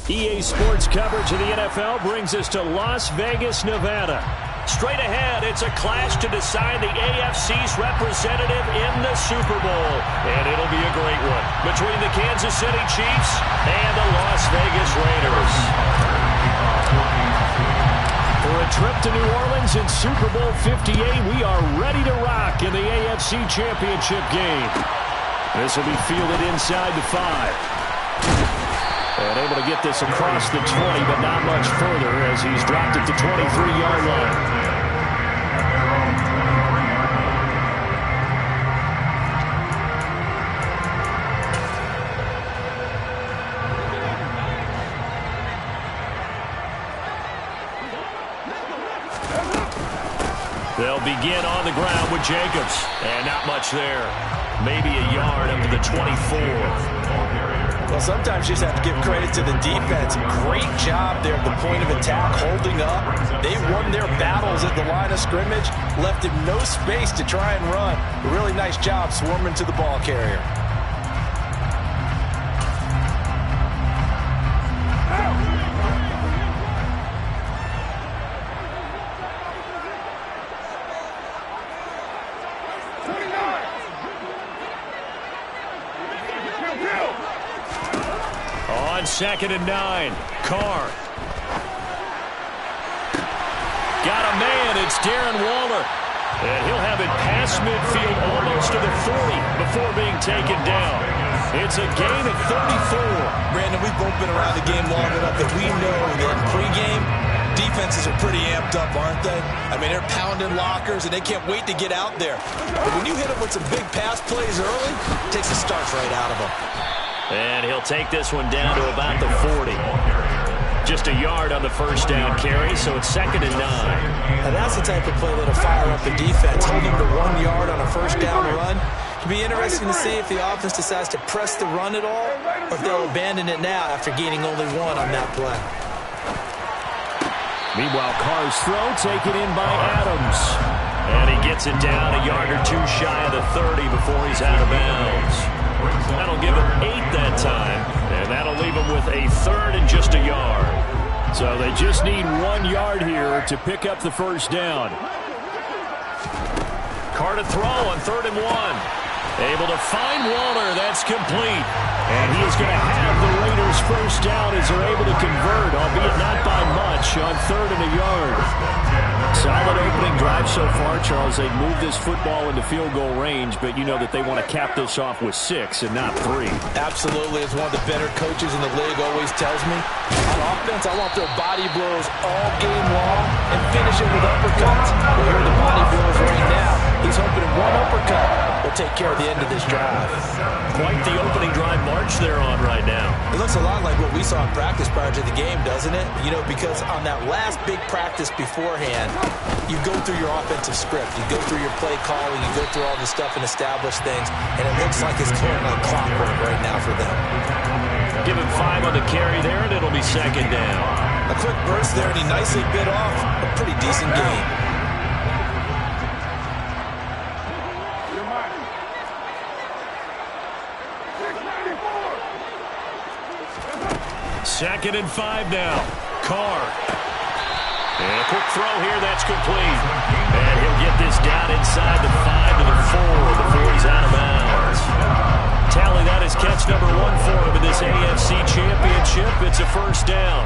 EA Sports coverage of the NFL brings us to Las Vegas, Nevada. Straight ahead, it's a clash to decide the AFC's representative in the Super Bowl. And it'll be a great one between the Kansas City Chiefs and the Las Vegas Raiders. For a trip to New Orleans in Super Bowl 58, we are ready to rock in the AFC Championship game. This will be fielded inside the 5. And able to get this across the 20, but not much further as he's dropped it to 23-yard line. They'll begin on the ground with Jacobs. And not much there. Maybe a yard up to the 24. Well, sometimes you just have to give credit to the defense. Great job there at the point of attack, holding up. They won their battles at the line of scrimmage, left him no space to try and run. A really nice job swarming to the ball carrier. On 2nd and 9, Carr. Got a man, it's Darren Waller. And he'll have it past midfield almost to the 40 before being taken down. It's a gain of 34. Brandon, we've both been around the game long enough that we know that in pregame, defenses are pretty amped up, aren't they? I mean, they're pounding lockers, and they can't wait to get out there. But when you hit them with some big pass plays early, it takes the starch right out of them. And he'll take this one down to about the 40. Just a yard on the first down carry, so it's 2nd and 9. Now that's the type of play that'll fire up the defense. Holding to 1 yard on a first down run. It'll be interesting to see if the offense decides to press the run at all, or if they'll abandon it now after gaining only 1 on that play. Meanwhile, Carr's throw taken in by Adams. And he gets it down a yard or 2 shy of the 30 before he's out of bounds. That'll give him 8 that time, and that'll leave him with a 3rd and just a yard. So they just need 1 yard here to pick up the first down. Carr to throw on 3rd and 1. Able to find Waller. That's complete. And he is going to have the Raiders first down as they're able to convert, albeit not by much, on 3rd and a yard. Solid opening drive so far, Charles. They've moved this football into field goal range, but you know that they want to cap this off with 6 and not 3. Absolutely. As one of the better coaches in the league always tells me, on offense, I want their body blows all game long and finish it with uppercuts. Well, here are the body blows right now. He's hoping in 1 uppercut will take care of the end of this drive. Quite the opening drive march they're on right now. It looks a lot like what we saw in practice prior to the game, doesn't it? You know, because on that last big practice beforehand, you go through your offensive script. You go through your play calling. You go through all the stuff and establish things. And it looks like it's going like clockwork right now for them. Give him 5 on the carry there, and it'll be 2nd down. A quick burst there, and he nicely bit off a pretty decent gain. Second and 5 now. Carr. And a quick throw here, that's complete. And he'll get this down inside the 5 to the 4 before he's out of bounds. Tally, that is catch number 1 for him in this AFC Championship. It's a first down.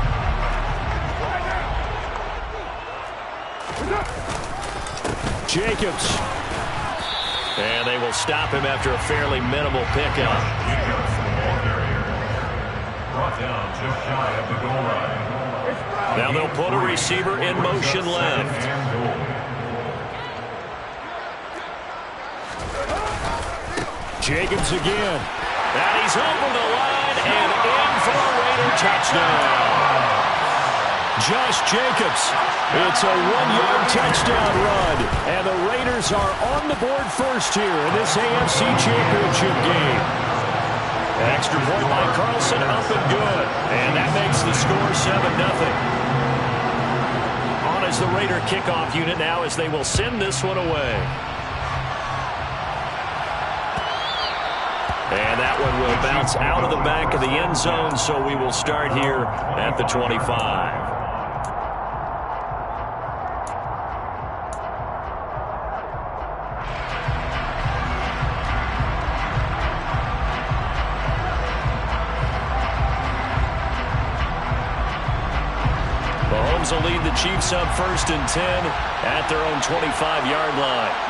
Jacobs. And they will stop him after a fairly minimal pickup. Now they'll put a receiver in motion left. Jacobs again. And he's over the line and in for a Raider touchdown. Josh Jacobs. It's a 1-yard touchdown run. And the Raiders are on the board first here in this AFC Championship game. Extra point by Carlson, up and good. And that makes the score 7-0. On as the Raider kickoff unit now as they will send this one away. And that one will bounce out of the back of the end zone, so we will start here at the 25. Mahomes will lead the Chiefs up 1st and 10 at their own 25-yard line.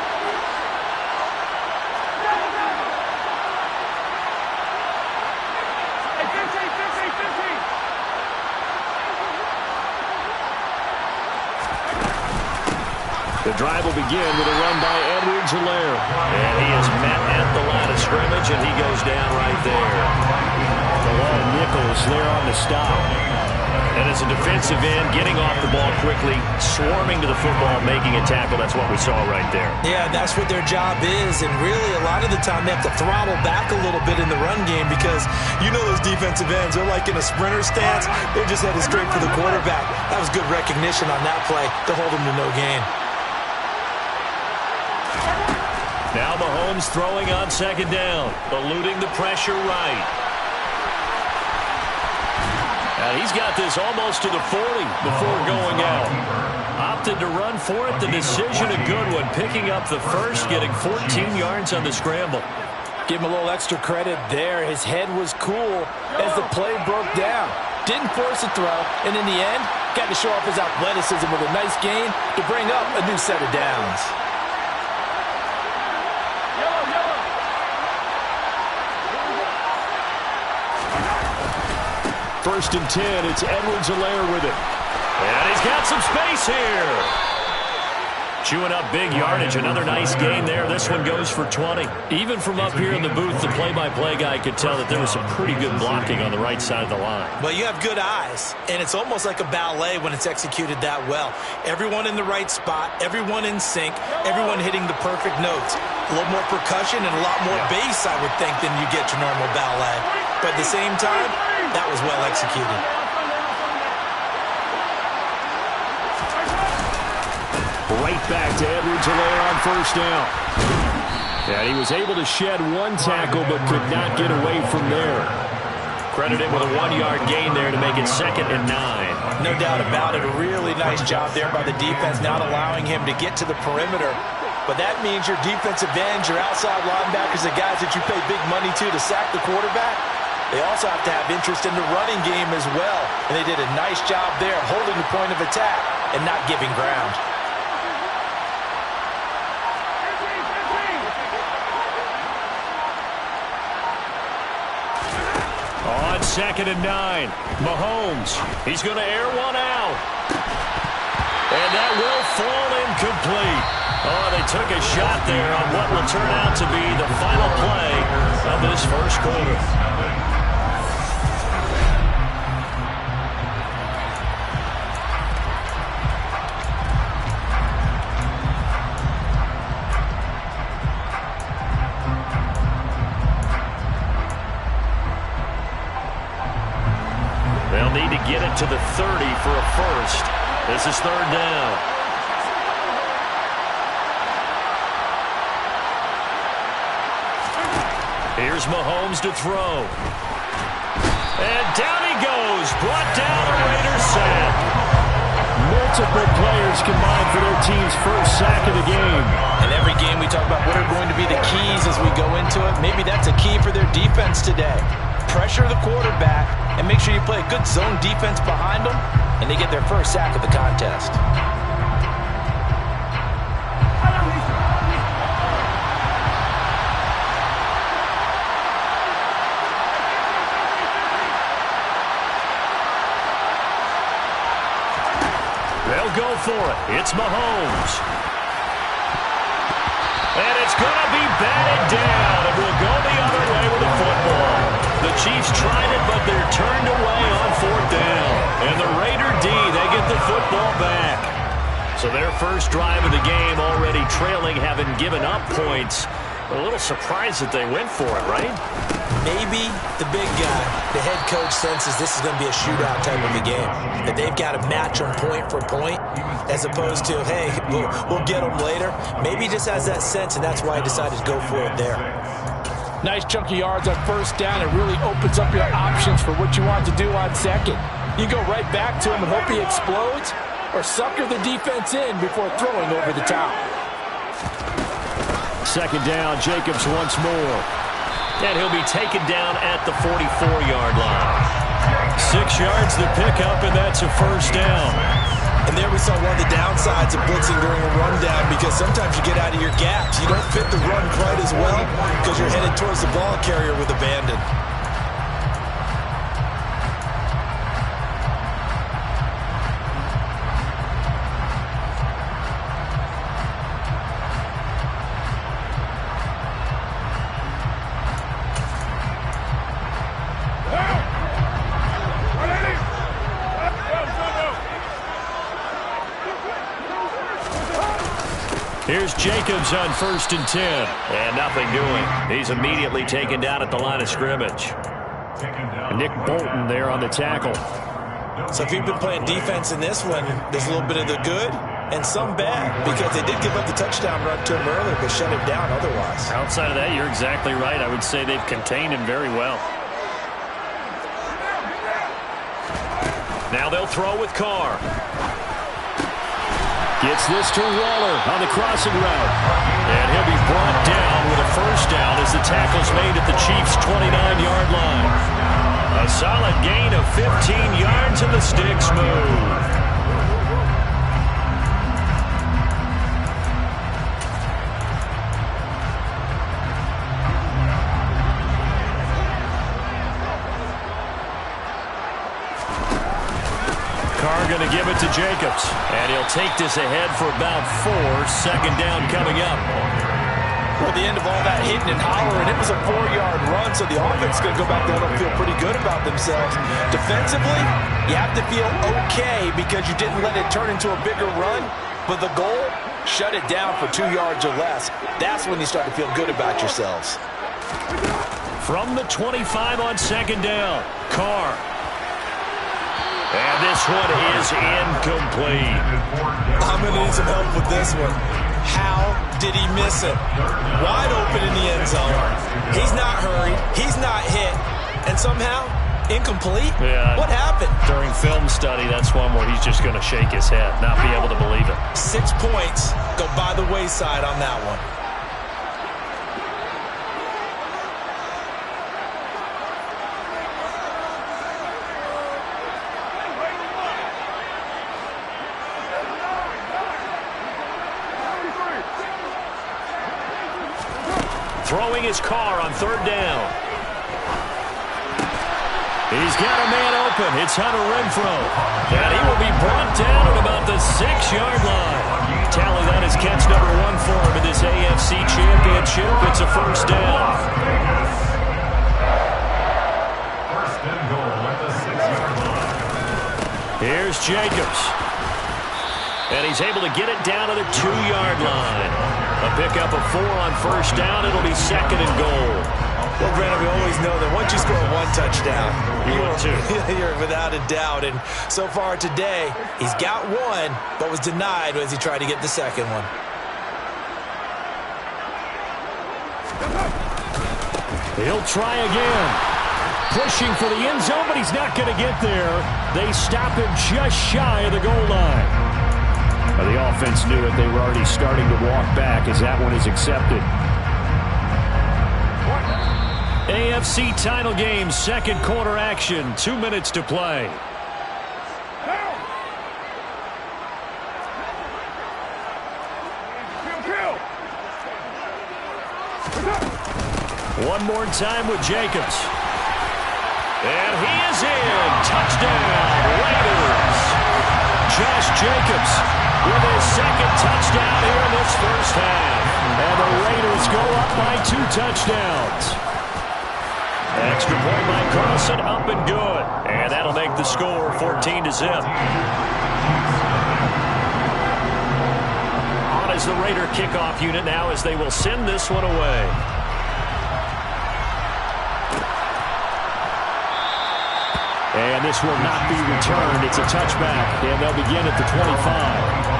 The drive will begin with a run by Edwards-Helaire. And he is met at the line of scrimmage, and he goes down right there. The long Nichols there on the stop. And as a defensive end, getting off the ball quickly, swarming to the football, making a tackle. That's what we saw right there. Yeah, that's what their job is. And really, a lot of the time, they have to throttle back a little bit in the run game because you know those defensive ends, they're like in a sprinter stance. They're just headed straight for the quarterback. That was good recognition on that play to hold them to no gain. Now Mahomes throwing on 2nd down, eluding the pressure right. And he's got this almost to the 40 before going out. Opted to run for it. The decision a good one. Picking up the first, getting 14 yards on the scramble. Give him a little extra credit there. His head was cool as the play broke down. Didn't force a throw, and in the end, got to show off his athleticism with a nice gain to bring up a new set of downs. 1st and 10, it's Edwards-Helaire with it. And he's got some space here. Chewing up big yardage. Another nice gain there. This one goes for 20. Even from up here in the booth, the play-by-play guy could tell that there was some pretty good blocking on the right side of the line. Well, you have good eyes, and it's almost like a ballet when it's executed that well. Everyone in the right spot, everyone in sync, everyone hitting the perfect notes. A little more percussion and a lot more bass, I would think, than you get your normal ballet. But at the same time, that was well executed. Right back to Edwards-Helaire on 1st down. And he was able to shed one tackle but could not get away from there. Credited with a 1-yard gain there to make it 2nd and 9. No doubt about it. A really nice job there by the defense, not allowing him to get to the perimeter. But that means your defensive ends, your outside linebackers, the guys that you pay big money to sack the quarterback, they also have to have interest in the running game as well. And they did a nice job there holding the point of attack and not giving ground. On 2nd and 9, Mahomes. He's going to air one out. And that will fall incomplete. Oh, they took a shot there on what will turn out to be the final play of this first quarter. They'll need to get it to the 30 for a first. This is 3rd down. Here's Mahomes to throw. And down he goes. Brought down a Raiders sack. Multiple players combined for their team's first sack of the game. And every game we talk about what are going to be the keys as we go into it. Maybe that's a key for their defense today. Pressure the quarterback and make sure you play a good zone defense behind them, and they get their first sack of the contest. They'll go for it. It's Mahomes. And it's going to be batted down. It will go the other way with the football. The Chiefs tried it, but they're turned away on 4th down. And the Raider D, they get the football back. So their first drive of the game already trailing, having given up points. A little surprised that they went for it, right? Maybe the big guy, the head coach, senses this is going to be a shootout type of a game. That they've got to match them point for point as opposed to, hey, we'll get them later. Maybe he just has that sense, and that's why he decided to go for it there. Nice chunky yards on first down. It really opens up your options for what you want to do on second. You go right back to him and hope he explodes, or sucker the defense in before throwing over the top. Second down, Jacobs once more. And he'll be taken down at the 44-yard line. 6 yards to pick up, and that's a first down. And there we saw one of the downsides of blitzing during a rundown, because sometimes you get out of your gaps. You don't fit the run quite as well because you're headed towards the ball carrier with abandon. Here's Jacobs on 1st and 10. And nothing doing. He's immediately taken down at the line of scrimmage. Nick Bolton there on the tackle. So if you've been playing defense in this one, there's a little bit of the good and some bad, because they did give up the touchdown run to him earlier, but shut him down otherwise. Outside of that, you're exactly right. I would say they've contained him very well. Now they'll throw with Carr. Gets this to Waller on the crossing route. And he'll be brought down with a first down as the tackle's made at the Chiefs' 29-yard line. A solid gain of 15 yards, and the sticks move. Carr going to give it to Jacobs. And he'll take this ahead for about 4. Second down coming up. Well, the end of all that hitting and hollering, it was a 4-yard run, so the offense is going to go back there and feel pretty good about themselves. Defensively, you have to feel okay because you didn't let it turn into a bigger run, but the goal, shut it down for 2 yards or less. That's when you start to feel good about yourselves. From the 25 on second down, Carr. And this one is incomplete. I'm going to need some help with this one. How did he miss it? Wide open in the end zone. He's not hurried. He's not hit. And somehow, incomplete? Yeah. What happened? During film study, that's one where he's just going to shake his head, not be able to believe it. 6 points go by the wayside on that one. Throwing his Carr on third down. He's got a man open. It's Hunter Renfrow. And he will be brought down at about the 6-yard line. Tally that is catch number 1 for him in this AFC Championship. It's a first down. First and goal at the 6-yard line. Here's Jacobs. And he's able to get it down to the 2-yard line. A pickup of 4 on first down. It'll be second and goal. Well, Brandon, we always know that once you score 1 touchdown, you're without a doubt. And so far today, he's got 1, but was denied as he tried to get the second one. He'll try again. Pushing for the end zone, but he's not going to get there. They stop him just shy of the goal line. The offense knew it. They were already starting to walk back as that one is accepted. AFC title game, second quarter action. 2 minutes to play. One more time with Jacobs. And he is in. Touchdown, Raiders. Josh Jacobs with his second touchdown here in this first half. And the Raiders go up by 2 touchdowns. Extra point by Carlson, up and good. And that'll make the score 14-0. On is the Raider kickoff unit now as they will send this one away. And this will not be returned. It's a touchback, and they'll begin at the 25.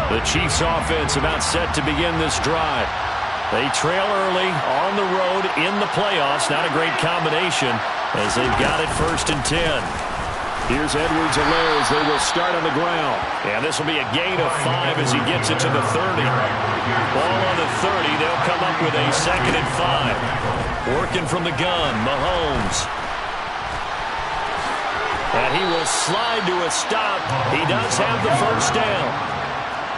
The Chiefs offense about set to begin this drive. They trail early on the road in the playoffs. Not a great combination as they've got it 1st and 10. Here's Edwards-Helaire as they will start on the ground. And this will be a gain of 5 as he gets it to the 30. Ball on the 30. They'll come up with a 2nd and 5. Working from the gun, Mahomes. And he will slide to a stop. He does have the first down.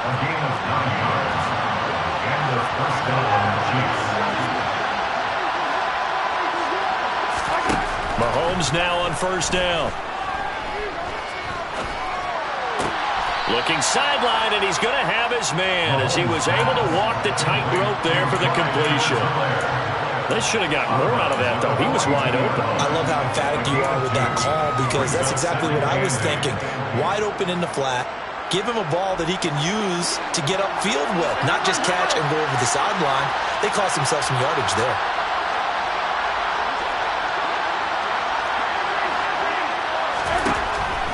A gain of 9 yards. And the first down on the Chiefs. Mahomes now on first down. Looking sideline, and he's going to have his man as he was able to walk the tightrope there for the completion. They should have got more out of that, though. He was wide open. I love how emphatic you are with that call because that's exactly what I was thinking. Wide open in the flat. Give him a ball that he can use to get upfield with, not just catch and go over the sideline. They cost themselves some yardage there.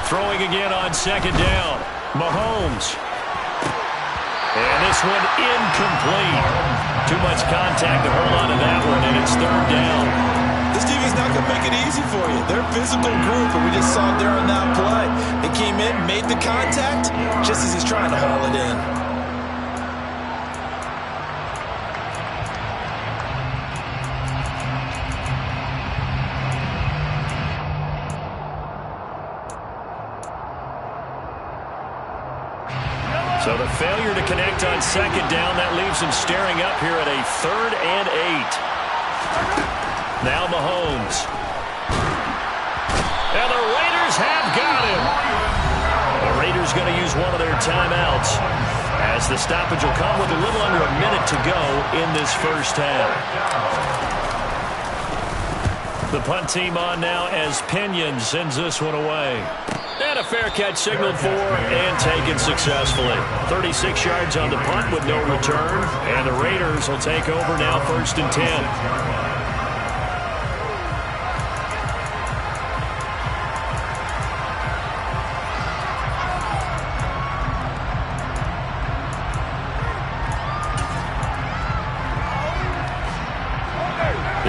Throwing again on 2nd down. Mahomes. And this one incomplete. Too much contact to hold on to that one, and it's 3rd down. This defense not going to make it easy for you. They're a physical group, and we just saw it there on that play. They came in, made the contact, just as he's trying to haul it in. So the failure to connect on 2nd down, that leaves him staring up here at a 3rd and 8. Now Mahomes. And the Raiders have got him. The Raiders going to use one of their timeouts as the stoppage will come with a little under a minute to go in this first half. The punt team on now as Pinion sends this one away. And a fair catch signaled for and taken successfully. 36 yards on the punt with no return. And the Raiders will take over now 1st and 10.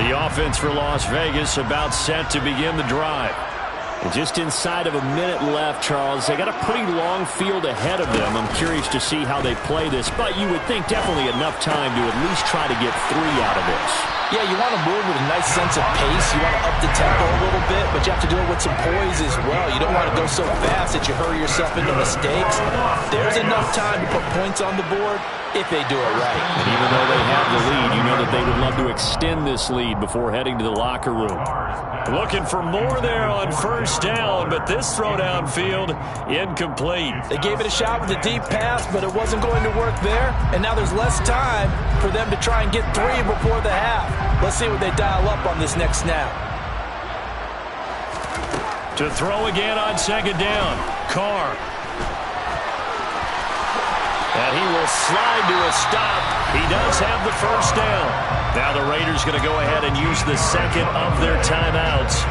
The offense for Las Vegas about set to begin the drive. And just inside of a minute left, Charles. They got a pretty long field ahead of them. I'm curious to see how they play this, but you would think definitely enough time to at least try to get 3 out of this. Yeah, you want to move with a nice sense of pace. You want to up the tempo a little bit, but you have to do it with some poise as well. You don't want to go so fast that you hurry yourself into mistakes. There's enough time to put points on the board if they do it right. And even though they have the lead, you know that they would love to extend this lead before heading to the locker room. Looking for more there on first down, but this throw downfield incomplete. They gave it a shot with a deep pass, but it wasn't going to work there. And now there's less time for them to try and get 3 before the half. Let's see what they dial up on this next snap. To throw again on 2nd down. Carr. And he will slide to a stop. He does have the first down. Now the Raiders going to go ahead and use the 2nd of their timeouts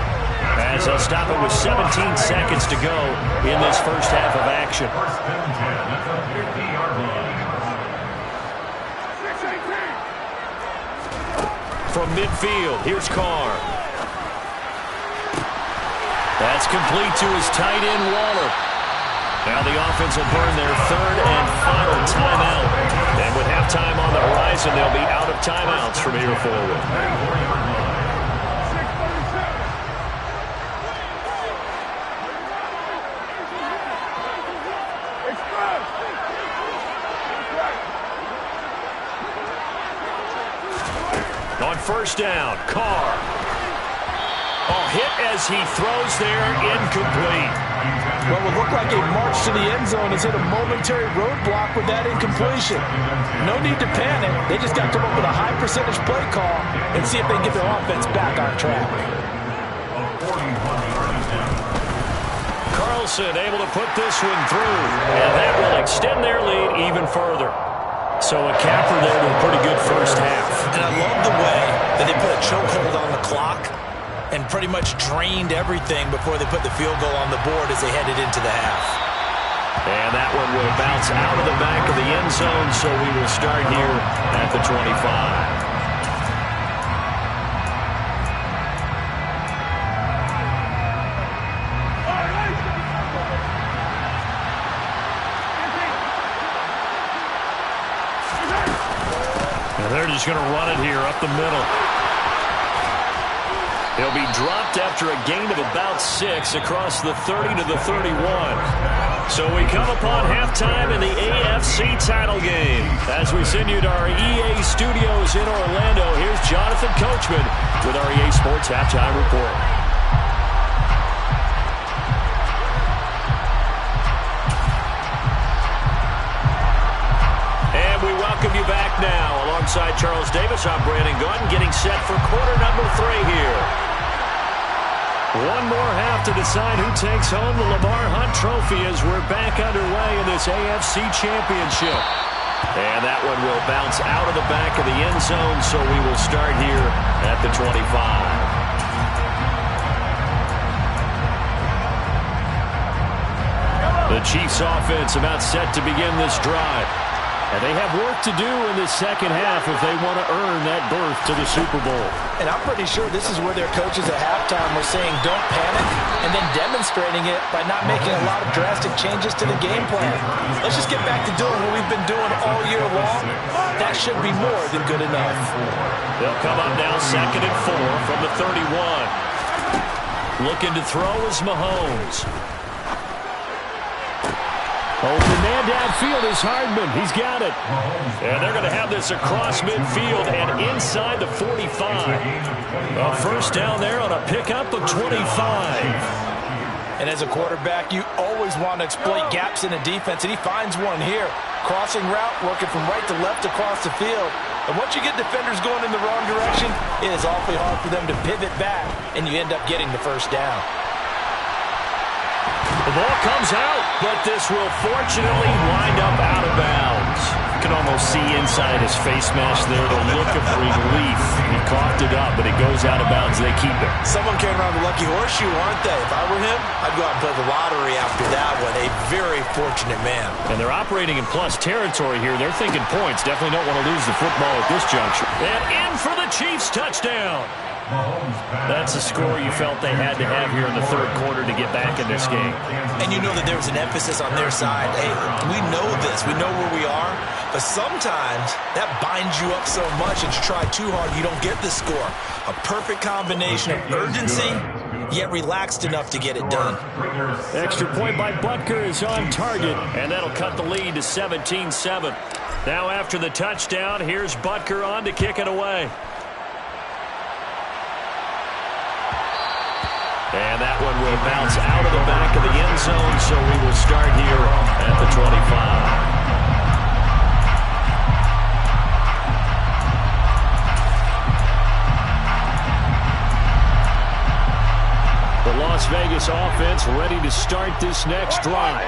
as they'll stop it with 17 seconds to go in this first half of action. 1st and 10 at the 50-yard line. From midfield, here's Carr. That's complete to his tight end, Waller. Now the offense will burn their 3rd and final timeout. And with halftime on the horizon, they'll be out of timeouts from here forward. On first down, Carr. Hit as he throws there, incomplete. What would look like a march to the end zone has hit a momentary roadblock with that incompletion. No need to panic. They just got to come up with a high percentage play call and see if they can get their offense back on track. Carlson able to put this one through, and that will extend their lead even further. So a capper there to a pretty good first half. And I love the way that they put a chokehold on the clock and pretty much drained everything before they put the field goal on the board as they headed into the half. And that one will bounce out of the back of the end zone, so we will start here at the 25. And they're just going to run it here up the middle. He'll be dropped after a gain of about 6 across the 30 to the 31. So we come upon halftime in the AFC title game. As we send you to our EA studios in Orlando, here's Jonathan Coachman with our EA Sports Halftime Report. And we welcome you back now. Alongside Charles Davis, I'm Brandon Gaudin, getting set for quarter number 3 here. One more half to decide who takes home the Lamar Hunt Trophy as we're back underway in this AFC Championship. And that one will bounce out of the back of the end zone, so we will start here at the 25. The Chiefs offense about set to begin this drive. And they have work to do in this second half if they want to earn that berth to the Super Bowl. And I'm pretty sure this is where their coaches at halftime were saying don't panic, and then demonstrating it by not making a lot of drastic changes to the game plan. Let's just get back to doing what we've been doing all year long. That should be more than good enough. They'll come up now 2nd and 4 from the 31. Looking to throw is Mahomes. Open man downfield is Hardman. He's got it. And they're going to have this across midfield and inside the 45. A first down there on a pickup of 25. And as a quarterback, you always want to exploit gaps in the defense, and he finds one here. Crossing route, working from right to left across the field. And once you get defenders going in the wrong direction, it is awfully hard for them to pivot back, and you end up getting the first down. The ball comes out, but this will fortunately wind up out of bounds. You can almost see inside his face mask there the look of relief. He coughed it up, but it goes out of bounds. They keep it. Someone carrying around the lucky horseshoe, aren't they? If I were him, I'd go out and play the lottery after that one. A very fortunate man. And they're operating in plus territory here. They're thinking points. Definitely don't want to lose the football at this juncture. And in for the Chiefs touchdown. That's a score you felt they had to have here in the third quarter to get back in this game. And you know that there was an emphasis on their side. Hey, we know this. We know where we are. But sometimes that binds you up so much and you try too hard, you don't get the score. A perfect combination of urgency, yet relaxed enough to get it done. Extra point by Butker is on target, and that'll cut the lead to 17-7. Now after the touchdown, here's Butker on to kick it away. And that one will bounce out of the back of the end zone, so we will start here at the 25. The Las Vegas offense ready to start this next drive.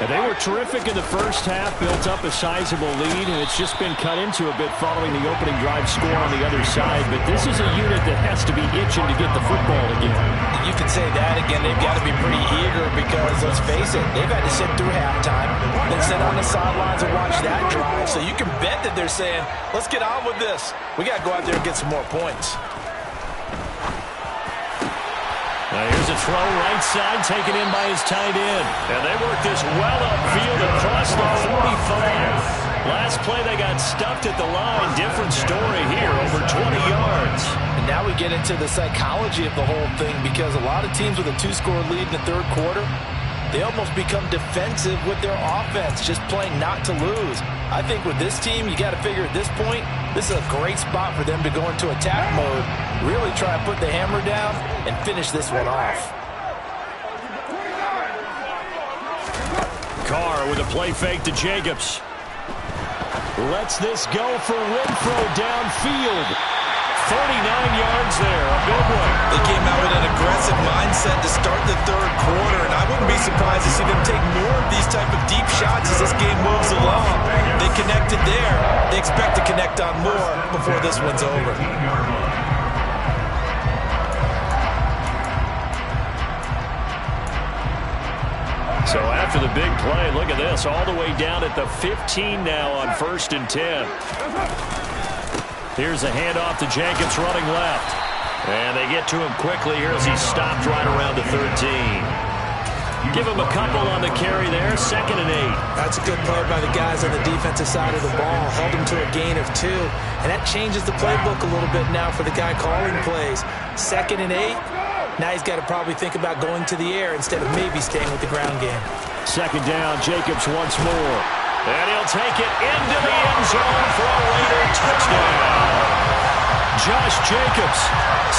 And they were terrific in the first half, built up a sizable lead, and it's just been cut into a bit following the opening drive score on the other side. But this is a unit that has to be itching to get the football again. You can say that again. They've got to be pretty eager because, let's face it, they've had to sit through halftime, then sit on the sidelines and watch that drive. So you can bet that they're saying, let's get on with this. We got to go out there and get some more points. Now here's a throw right side taken in by his tight end. And they work this well upfield across the 45. Last play they got stuffed at the line. Different story here, over 20 yards. And now we get into the psychology of the whole thing because a lot of teams with a 2-score lead in the third quarter, they almost become defensive with their offense, just playing not to lose. I think with this team, you got to figure at this point, this is a great spot for them to go into attack mode, really try and put the hammer down and finish this one off. Carr with a play fake to Jacobs. Lets this go for Renfro downfield. 39 yards there, a big one. They came out with an aggressive mindset to start the third quarter, and I wouldn't be surprised to see them take more of these type of deep shots as this game moves along. They connected there. They expect to connect on more before this one's over. So after the big play, look at this, all the way down at the 15 now on 1st and 10. Here's a handoff to Jacobs running left. And they get to him quickly here as he stopped right around the 13. Give him a couple on the carry there, 2nd and 8. That's a good play by the guys on the defensive side of the ball. Held him to a gain of 2. And that changes the playbook a little bit now for the guy calling plays. 2nd and 8. Now he's got to probably think about going to the air instead of maybe staying with the ground game. 2nd down, Jacobs once more. And he'll take it into the end zone for a Raider touchdown. Josh Jacobs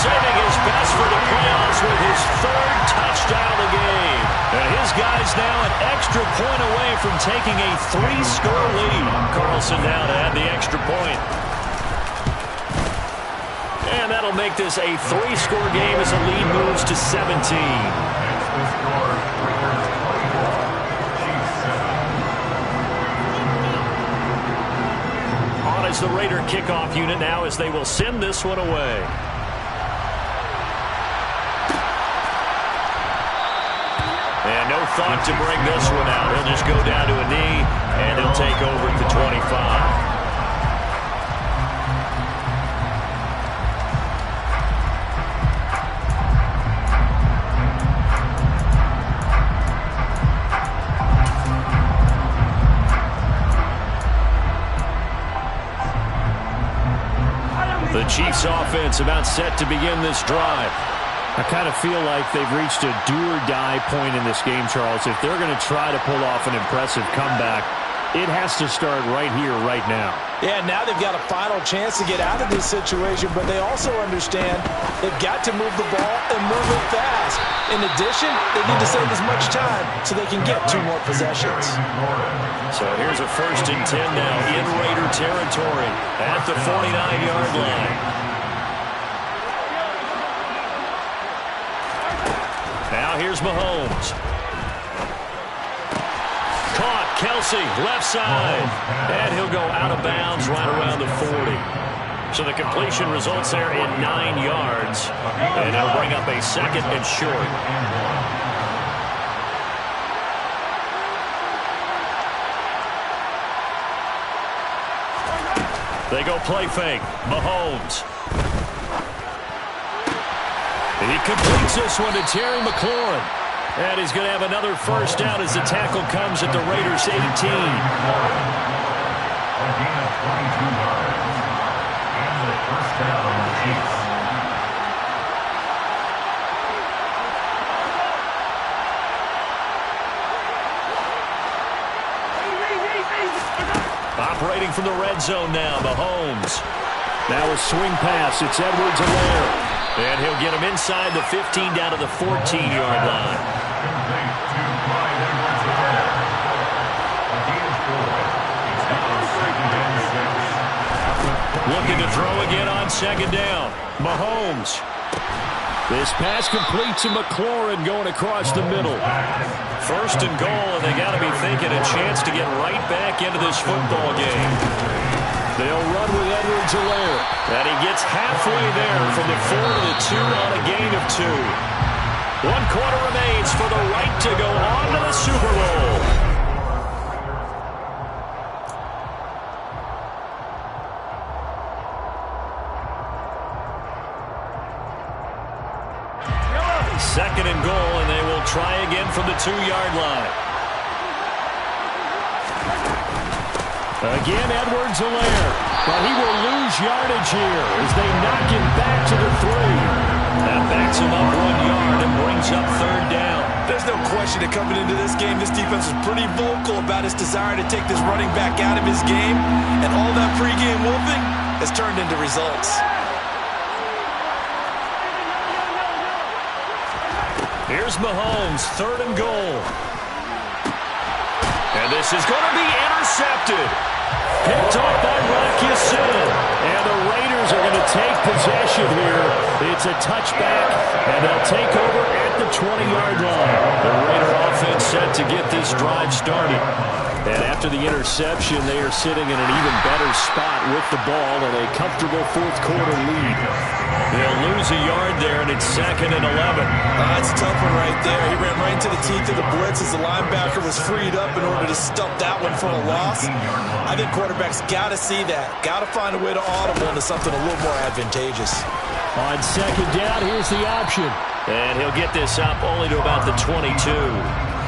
saving his best for the playoffs with his 3rd touchdown of the game. And his guys now an extra point away from taking a 3-score lead. Carlson now to add the extra point. And that'll make this a 3-score game as the lead moves to 17. On as the Raider kickoff unit now as they will send this one away. And no thought to bring this one out. He'll just go down to a knee, and he'll take over at the 25. The Chiefs offense about set to begin this drive. I kind of feel like they've reached a do-or-die point in this game, Charles. If they're going to try to pull off an impressive comeback, it has to start right here, right now. Yeah, now they've got a final chance to get out of this situation, but they also understand they've got to move the ball and move it fast. In addition, they need to save as much time so they can get 2 more possessions. So here's a 1st and 10 now in Raider territory at the 49-yard line. Now here's Mahomes. Caught, Kelsey, left side. And he'll go out of bounds right around the 40. So the completion results there in 9 yards. And he'll bring up a 2nd and short. They go play fake. Mahomes. He completes this one to Terry McLaurin. And he's going to have another 1st down as the tackle comes at the Raiders' 18. A gain of 22 yards. And the 1st down on the Chiefs. Operating from the red zone now, Mahomes. Now a swing pass. It's Edwards-Helaire. And he'll get him inside the 15 down to the 14-yard line. Looking to throw again on 2nd down. Mahomes. This pass complete to McLaurin going across the middle. 1st and goal, and they got to be thinking a chance to get right back into this football game. They'll run with Edwards-Helaire. And he gets halfway there from the 4 to the 2 on a gain of 2. 1 quarter remains for the right to go on to the Super Bowl. Second and goal, and they will try again from the 2-yard line. Again, Edwards-Helaire. But he will lose yardage here as they knock him back to the 3. That backs him up 1 yard and brings up 3rd down. There's no question that coming into this game, this defense was pretty vocal about his desire to take this running back out of his game. And all that pregame wolfing has turned into results. Here's Mahomes, 3rd and goal. And this is going to be intercepted. Picked off by Rock Ya-Sin. And the Raiders are going to take possession here. It's a touchback, and they'll take over at the 20-yard line. The Raider offense set to get this drive started. And after the interception, they are sitting in an even better spot with the ball and a comfortable fourth quarter lead. They'll lose a yard there, and it's 2nd and 11. That's a tough one right there. He ran right into the teeth of the blitz as the linebacker was freed up in order to stuff that one for a loss. I think quarterbacks got to see that. Got to find a way to audible into something a little more advantageous. On 2nd down, here's the option. And he'll get this up only to about the 22.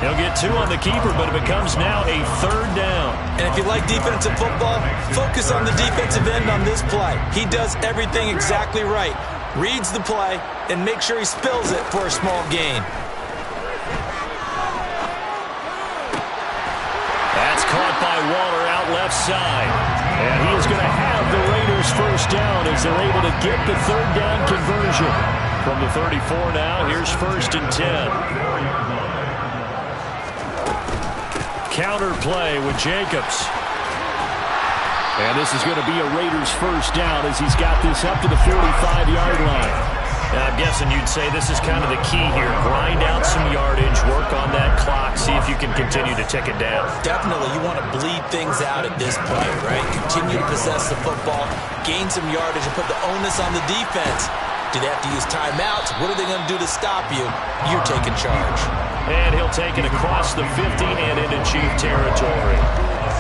He'll get 2 on the keeper, but it becomes now a 3rd down. And if you like defensive football, focus on the defensive end on this play. He does everything exactly right. Reads the play and make sure he spills it for a small gain. That's caught by Waller out left side. And he is going to have the Raiders first down as they're able to get the 3rd down conversion. From the 34 now, here's 1st and 10. Counter play with Jacobs. And this is going to be a Raiders first down as he's got this up to the 45-yard line. Now, I'm guessing you'd say this is kind of the key here. Grind out some yardage, work on that clock, see if you can continue to tick it down. Definitely, you want to bleed things out at this point, right? Continue to possess the football, gain some yardage, and put the onus on the defense. Do they have to use timeouts? What are they going to do to stop you? You're taking charge. And he'll take it across the 50 and into Chief territory.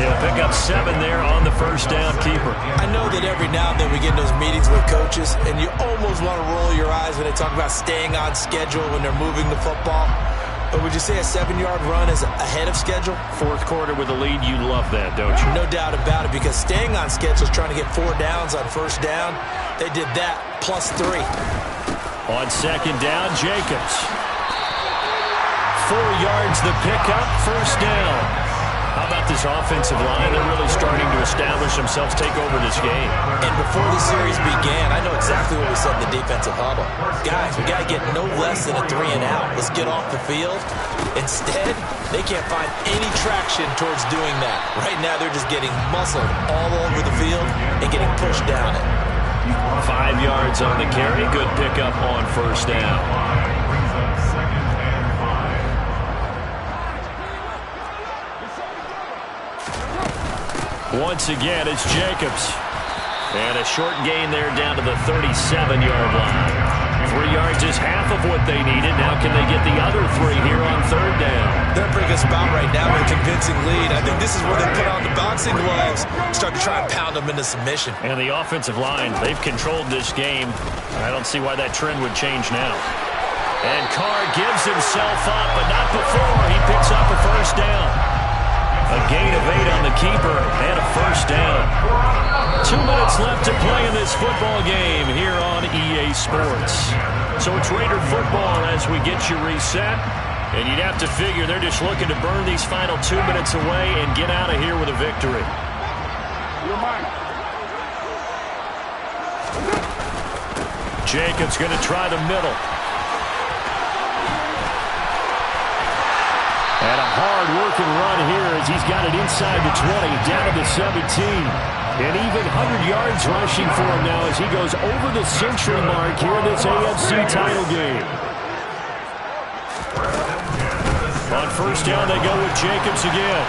He'll pick up 7 there on the first down keeper. I know that every now and then we get in those meetings with coaches, and you almost want to roll your eyes when they talk about staying on schedule when they're moving the football. But would you say a 7-yard run is ahead of schedule? Fourth quarter with a lead, you love that, don't you? No doubt about it, because staying on schedule is trying to get 4 downs on first down. They did that, plus 3. On 2nd down, Jacobs. 4 yards the pickup, first down. How about this offensive line? They're really starting to establish themselves, take over this game. And before the series began, I know exactly what we said in the defensive huddle. Guys, we got to get no less than a 3 and out. Let's get off the field. Instead, they can't find any traction towards doing that. Right now, they're just getting muscled all over the field and getting pushed down it. 5 yards on the carry. Good pickup on first down. Once again, it's Jacobs. And a short gain there down to the 37-yard line. 3 yards is half of what they needed. Now can they get the other 3 here on 3rd down? They're in a pretty good spot right now with a convincing lead. I think this is where they put on the boxing gloves, start to try and pound them into submission. And the offensive line, they've controlled this game. I don't see why that trend would change now. And Carr gives himself up, but not before he picks up a first down. A gain of 8 on the keeper and a first down. 2 minutes left to play in this football game here on EA Sports. So it's Raider football as we get you reset. And you'd have to figure they're just looking to burn these final 2 minutes away and get out of here with a victory. Jacobs going to try the middle. And a hard-working run here as he's got it inside the 20, down to the 17. And even 100 yards rushing for him now as he goes over the century mark here in this AFC title game. On first down, they go with Jacobs again.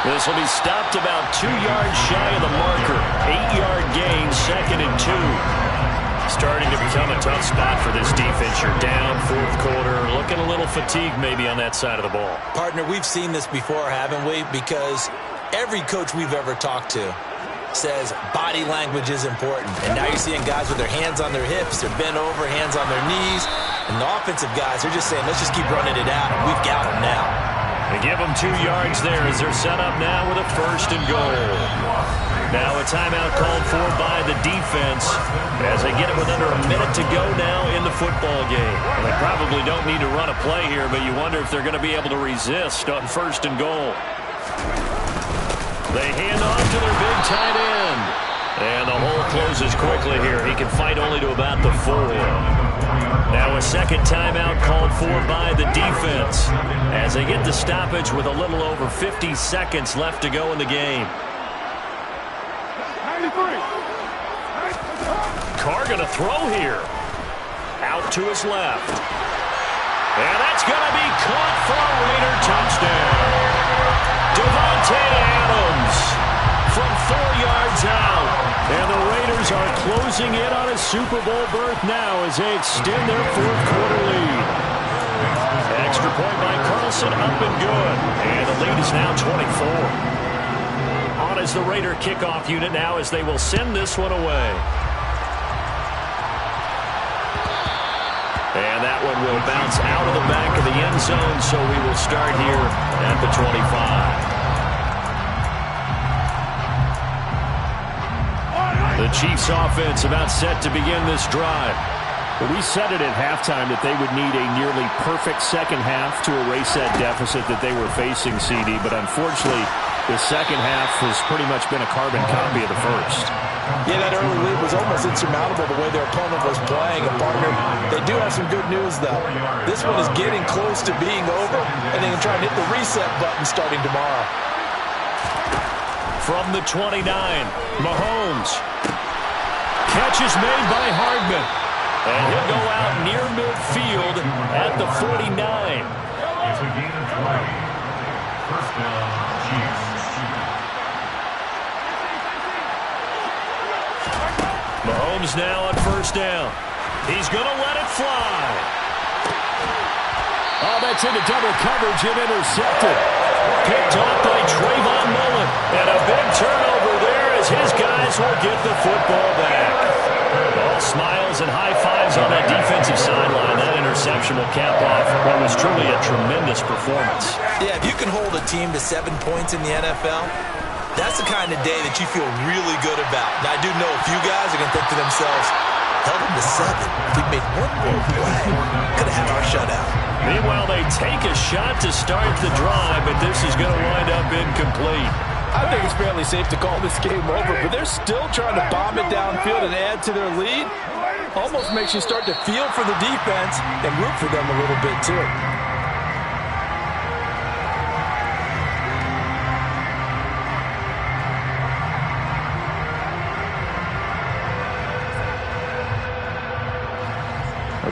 This will be stopped about 2 yards shy of the marker. 8-yard gain, 2nd and 2. Starting to become a tough spot for this defense. You're down, fourth quarter, looking a little fatigued maybe on that side of the ball. Partner, we've seen this before, haven't we? Because every coach we've ever talked to says body language is important. And now you're seeing guys with their hands on their hips, they're bent over, hands on their knees. And the offensive guys are just saying, let's just keep running it out, and we've got them now. They give them 2 yards there as they're set up now with a first and goal. Now a timeout called for by the defense as they get it with under a minute to go now in the football game. And they probably don't need to run a play here, but you wonder if they're going to be able to resist on first and goal. They hand off to their big tight end. And the hole closes quickly here. He can fight only to about the 4. Now a second timeout called for by the defense as they get the stoppage with a little over 50 seconds left to go in the game. Carr going to throw here. Out to his left. And that's going to be caught for a Raider touchdown. Devontae Adams from 4 yards out. And the Raiders are closing in on a Super Bowl berth now as they extend their fourth quarter lead. Extra point by Carlson, up and good. And the lead is now 24. On is the Raider kickoff unit now as they will send this one away. And that one will bounce out of the back of the end zone, so we will start here at the 25. The Chiefs offense about set to begin this drive. Well, we said it at halftime that they would need a nearly perfect second half to erase that deficit that they were facing, CD. But unfortunately, the second half has pretty much been a carbon copy of the first. Yeah, that early lead was almost insurmountable the way their opponent was playing. And, partner, they do have some good news, though. This one is getting close to being over, and they can try and hit the reset button starting tomorrow. From the 29, Mahomes. Catch is made by Hardman. And he'll go out near midfield at the 49. It's a gain of 20. First down, Chiefs. Mahomes now on first down. He's going to let it fly. Oh, that's into double coverage and intercepted. Picked off by Trayvon Mullen. And a big turnover there as his guys will get the football back. All smiles and high fives on that defensive sideline. That interception will cap off what was truly a tremendous performance. Yeah, if you can hold a team to 7 points in the NFL, that's the kind of day that you feel really good about. Now, I do know a few guys are going to think to themselves, held them to 7. If we made one more play, could have had our shutout. Meanwhile, they take a shot to start the drive, but this is going to wind up incomplete. I think it's fairly safe to call this game over, but they're still trying to bomb it downfield and add to their lead. Almost makes you start to feel for the defense and root for them a little bit, too.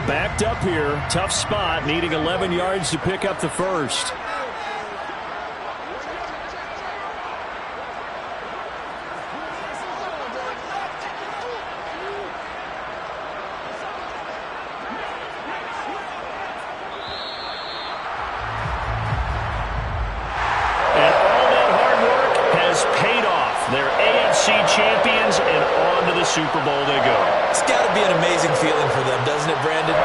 Backed up here, tough spot, needing 11 yards to pick up the first. And all that hard work has paid off. They're AFC champions, and on to the Super Bowl they go. It's got to be an amazing feeling for them, doesn't it, Brandon?